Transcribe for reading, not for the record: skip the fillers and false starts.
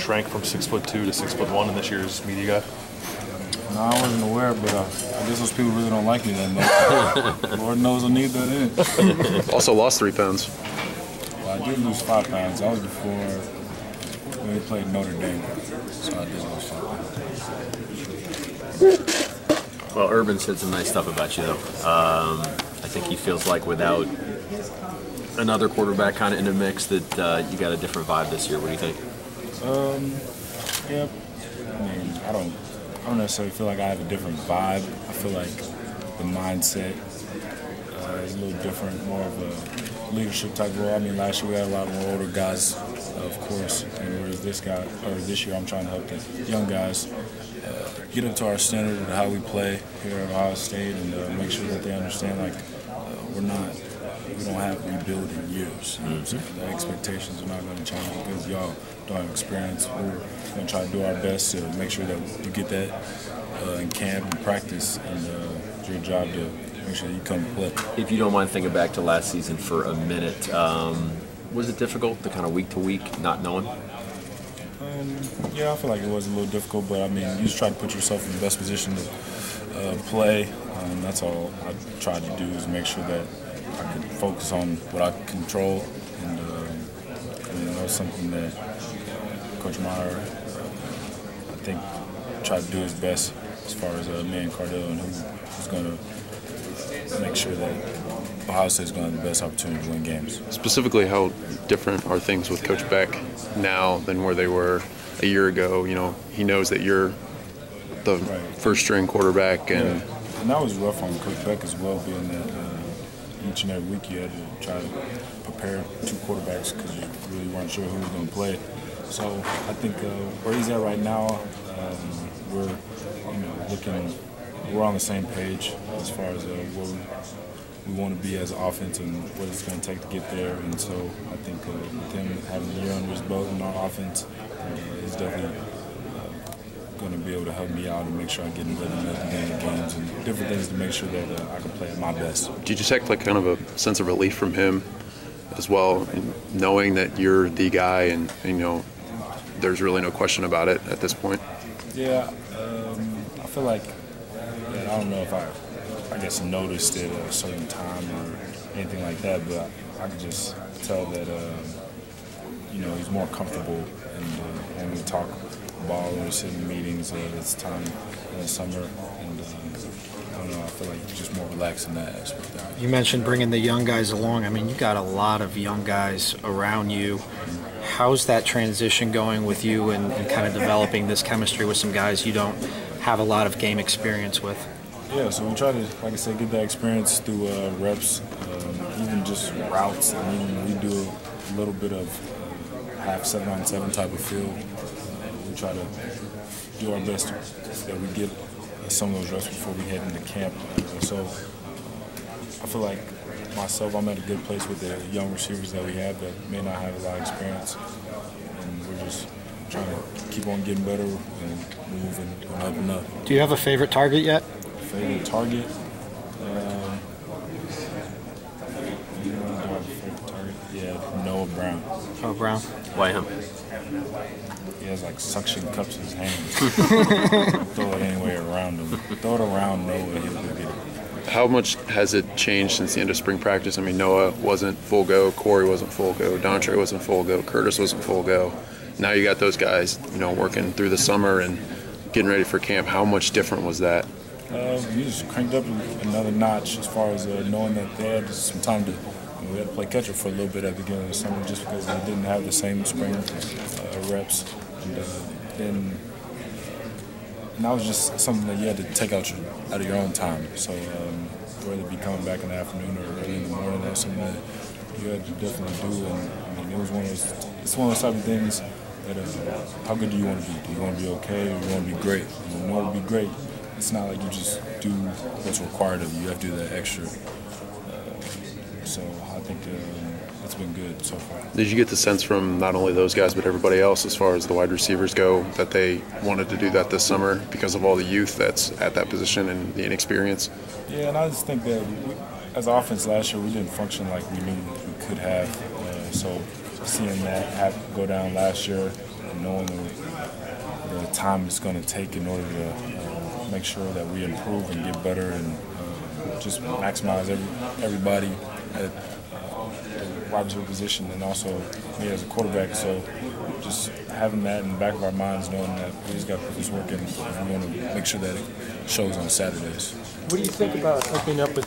shrank from 6'2" to 6'1" in this year's media guy? No, I wasn't aware, but I guess those people really don't like me that much. Lord knows I need that in. Also lost 3 pounds. Well, I did lose 5 pounds. That was before when we played Notre Dame, so I did lose 5 pounds. Well, Urban said some nice stuff about you, though. I think he feels like without another quarterback kind of in the mix that you got a different vibe this year. What do you think? Yeah. I mean, I don't necessarily feel like I have a different vibe. I feel like the mindset is a little different, more of a leadership type role. I mean, last year we had a lot more older guys, of course, and whereas this year I'm trying to help the young guys get up to our standard of how we play here at Ohio State and make sure that they understand we don't have rebuilding years. You know what I'm saying? The expectations are not going to change because y'all don't have experience. We're going to try to do our best to make sure that you get that in camp and practice, and it's your job to make sure you come and play. If you don't mind thinking back to last season for a minute, was it difficult, the kind of week to week, not knowing? Yeah, I feel like it was a little difficult, but I mean, you just try to put yourself in the best position to play. That's all I tried to do, is make sure that I could focus on what I could control, and that was something that Coach Meyer, I think, tried to do his best as far as me and Cardell, and who's going to make sure that Ohio State's going to have the best opportunity to win games. Specifically, how different are things with Coach Beck now than where they were a year ago? You know, he knows that you're the first-string quarterback, and that was rough on Coach Beck as well, being that each and every week you had to try to prepare 2 quarterbacks because you really weren't sure who was going to play. So I think where he's at right now, we're on the same page as far as where we want to be as an offense and what it's going to take to get there. And so I think with him having a year under his belt in our offense, he's definitely going to be able to help me out and make sure I get in rhythm at the end of games and different things to make sure that I can play at my best. Did you detect like kind of a sense of relief from him as well, knowing that you're the guy and you know there's really no question about it at this point? Yeah, I feel like I don't know if I guess noticed it at a certain time or anything like that, but I could just tell that he's more comfortable, and when we talk ball and we sit in meetings, it's time in the summer, and I don't know, I feel like just more relaxed in that aspect. You mentioned bringing the young guys along. I mean, you got a lot of young guys around you. How's that transition going with you and kind of developing this chemistry with some guys you don't have a lot of game experience with? Yeah, so we try to, like I said, get that experience through reps, even just routes. I mean, we do a little bit of half 7-on-7 type of field. We try to do our best that we get some of those reps before we head into camp. So I feel like myself, I'm at a good place with the young receivers that we have that may not have a lot of experience, and we're just trying to keep on getting better and moving up and up. Do you have a favorite target yet? Favorite target? Yeah, Noah Brown. Oh, Brown. Why him? He has like suction cups in his hands. Throw it anywhere around him. Throw it around Noah, he'll go get it. How much has it changed since the end of spring practice? I mean, Noah wasn't full go, Corey wasn't full go, Dontre wasn't full go, Curtis wasn't full go. Now you got those guys, working through the summer and getting ready for camp. How much different was that? We just cranked up another notch as far as knowing that they had some time to. We had to play catch-up for a little bit at the beginning of the summer just because they didn't have the same spring reps. And then that was just something that you had to take out of your own time. So whether it be coming back in the afternoon or early in the morning, that's something that you had to definitely do. And I mean, it's one of those type of things that how good do you want to be? Do you want to be okay or do you want to be great? In order to be great, it's not like you just do what's required of you. You have to do that extra. So I think it's been good so far. Did you get the sense from not only those guys but everybody else as far as the wide receivers go that they wanted to do that this summer because of all the youth that's at that position and the inexperience? Yeah, and I just think that as offense last year, we didn't function like we knew we could have. So seeing that go down last year, and knowing the time it's going to take in order to make sure that we improve and get better and just maximize everybody at the wide receiver position and also me as a quarterback. So just having that in the back of our minds, knowing that we just got to put this work in if we want to make sure that it shows on Saturdays. What do you think about opening up with